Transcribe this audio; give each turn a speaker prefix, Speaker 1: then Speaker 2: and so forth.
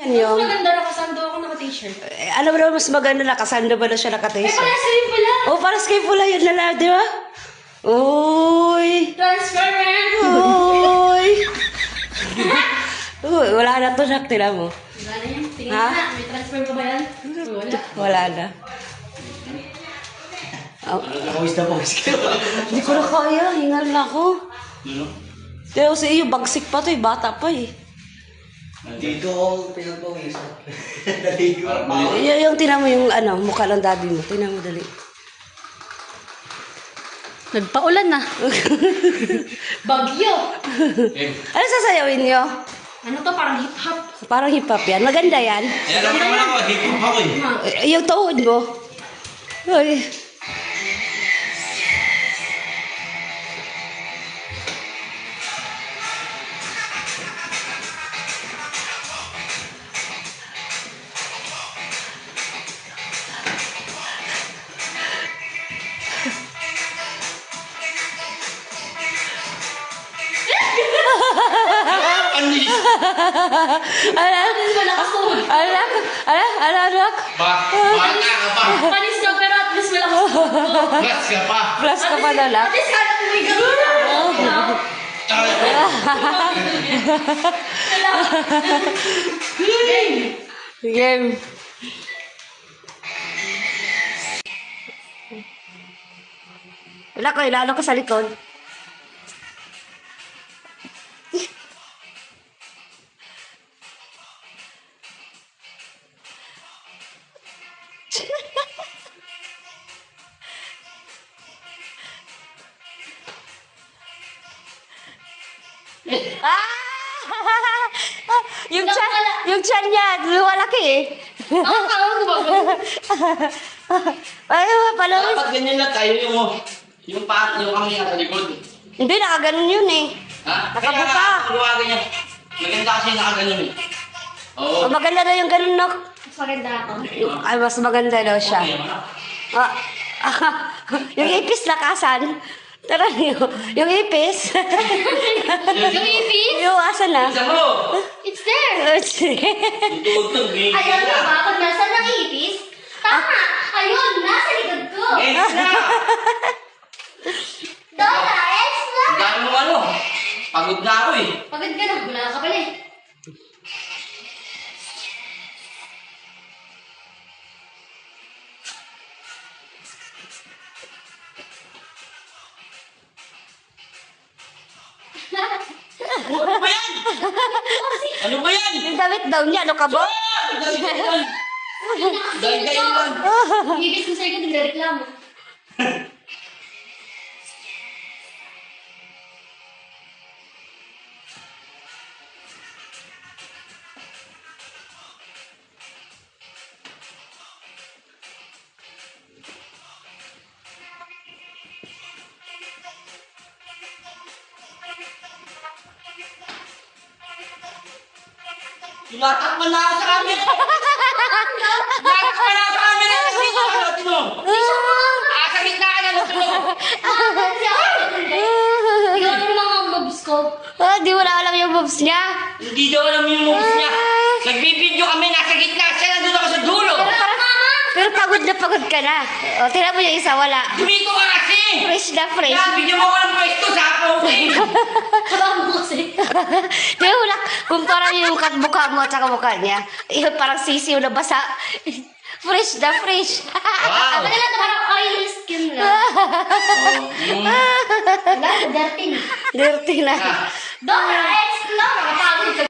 Speaker 1: Yung...
Speaker 2: Mas maganda nakasando ako naka-t-shirt.
Speaker 1: Alam mo naman, mas maganda nakasando ba na siya naka-t-shirt?
Speaker 2: Parang sa'yo pala.
Speaker 1: Oh, parang kayo pula yun na lang, di ba? Uy!
Speaker 2: Transparent.
Speaker 1: Uy! Uy, wala na to, Nak. Tira mo.
Speaker 2: Wala na yan. Tingnan
Speaker 1: Ha?
Speaker 2: na. May transfer pa ba yan? Wala.
Speaker 1: Wala na.
Speaker 3: Pawis na pawis ka.
Speaker 1: Hindi ko na kaya. Hingal na ako.
Speaker 3: Ano?
Speaker 1: Pero sa iyo, bagsik pa to eh. Bata pa eh.
Speaker 3: Dito ako pinagpawis. Naligo ako.
Speaker 1: Yung tinan mo yung ano, mukha ng daddy mo. Tinan mo dali.
Speaker 2: Nagpaulan na. Bagyo.
Speaker 1: Ano sasayawin niyo?
Speaker 2: Ano to? Parang hip-hop.
Speaker 1: Parang hip-hop yan. Maganda yan.
Speaker 3: Alam mo naman ako, hip-hop ako eh.
Speaker 1: Yung tuhod mo. Ay.
Speaker 3: Ano yun?
Speaker 1: Anak.
Speaker 3: Bata ka pa.
Speaker 2: Panis daw pero at least wala ko.
Speaker 3: Plus ka pa.
Speaker 1: Plus ka pa na lang.
Speaker 2: At least kala ko may gano'n na.
Speaker 1: Game. Wala ko, ilalo ka sa likod. yung tiyan niya, lumalaki eh. Ay, palawis.
Speaker 3: Dapat ganyan lang tayo yung kami sa likod.
Speaker 1: Hindi, nakaganon yun eh.
Speaker 3: Ha?
Speaker 1: Nakabuka.
Speaker 3: Kaya nga, gawa ganyan. Maganda kasi nakaganon eh. Oo.
Speaker 1: Oh, maganda na yung ganun, Nok.
Speaker 2: Mas maganda ako.
Speaker 1: Ay, mas maganda daw siya.
Speaker 3: Okay, ano?
Speaker 1: Ah, yung ipis lakasan. Tara niyo. Yung ipis.
Speaker 2: Yung ipis?
Speaker 1: Yung asan na?
Speaker 3: Isa mo!
Speaker 2: It's there.
Speaker 3: Tutugtog eh.
Speaker 2: Ayun na ba? Kung nasa ng ipis? Tama. Ayun, nasa likod ko.
Speaker 3: Yes na!
Speaker 2: Dora, it's na.
Speaker 3: Ang dami mo ano? Pagod na ako eh.
Speaker 2: Pagod ka na. Wala ka pala eh.
Speaker 3: Ano ba yan? Ano ba yan?
Speaker 1: Yung damit daw niya, ano ka ba?
Speaker 3: Dahil kayo lang.
Speaker 2: Ibig ko sa'yo, nagreklamo.
Speaker 3: Tinatakpan na ako sa camera. Tinatakpan na ako sa camera. Kasi ko ano, tino. Sa gitna ka na, tino.
Speaker 2: Ikaw ano mga moves ko?
Speaker 1: Ah, di mo na alam yung moves niya.
Speaker 3: Hindi daw alam yung moves niya. Nagbibideo kami, nasa gitna. Siya nandun ako sa dulo.
Speaker 1: Pero pagod ka na. O, tira mo yung isa, wala.
Speaker 3: Dumito ka kasi.
Speaker 1: Fresh na fresh.
Speaker 3: Kaya, bigyan mo ko ng pwesto sa okay.
Speaker 2: Habang mo kasi.
Speaker 1: Di ba wala, kumpara yung mukha mo at saka mukha niya. Yung parang sisiw na basa. Fresh na fresh.
Speaker 3: Wow.
Speaker 2: Ano lang, parang oily skin lang. Wala, dirty na.
Speaker 1: Dirty na.
Speaker 2: Dora, it's na. Nakapagod ka.